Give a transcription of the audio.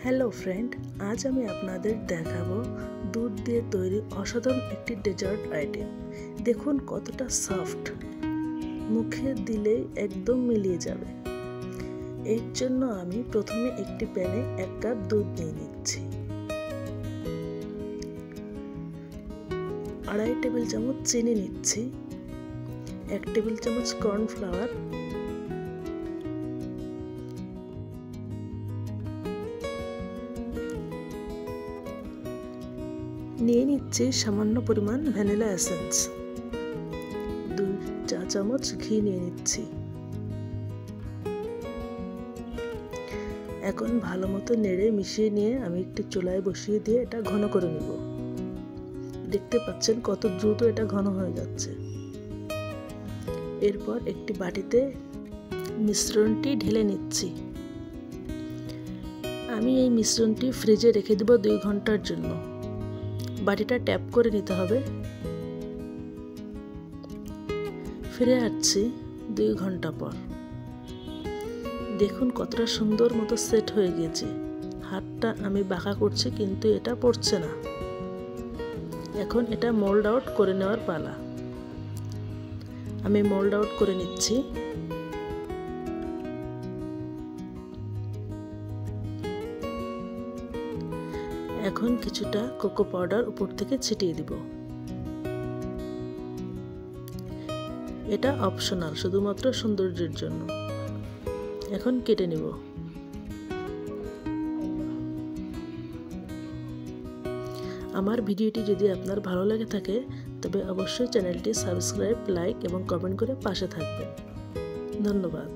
Hello friend, আজ আমি আপনাদের দেখাবো দুধ দিয়ে তৈরি অসাধারণ একটি ডেজার্ট আইটেম। দেখুন কতটা সফট, মুখে দিলেই একদম মিলিয়ে যাবে। এর জন্য আমি প্রথমে একটি প্যানে 1 কাপ দুধ নিয়ে নিচ্ছি। 2.5 টেবিল চামচ চিনি নিচ্ছি, 1 টেবিল চামচ কর্নফ্লাওয়ার, নিয়ে নিচ্ছি সামান্য পরিমাণ ভ্যানিলা এসেন্স, 2 চা চামচ ঘি নিয়ে নিচ্ছি। এখন ভালো মতো নেড়ে মিশিয়ে নিয়ে আমি একটি চুলায় বসিয়ে দিয়ে এটা ঘন করে নিব। দেখতে পাচ্ছেন কত দ্রুত এটা ঘন হয়ে যাচ্ছে। এরপর একটি বাটিতে মিশ্রণটি ঢেলে নিচ্ছি। আমি এই মিশ্রণটি ফ্রিজে রেখে দেব 2 ঘন্টার জন্য। বাটিটা ট্যাপ করে নিতে হবে। ফিরে আসছি 2 ঘন্টা পর। দেখুন কতটা সুন্দর মতো সেট হয়ে গিয়েছে। হাতটা আমি বাঁকা করছি কিন্তু এটা পড়ছে না। এখন এটা মোল্ড আউট করে নেওয়ার পালা। আমি মোল্ড আউট করে নিচ্ছি। এখন কিছুটা কোকো পাউডার উপর থেকে ছিটিয়ে দিব। এটা অপশনাল, শুধুমাত্র সৌন্দর্যের জন্য। এখন কেটে নিব। আমার ভিডিওটি যদি আপনার ভালো লাগে থাকে তবে অবশ্যই চ্যানেলটি সাবস্ক্রাইব, লাইক এবং কমেন্ট করে পাশে থাকবেন। ধন্যবাদ।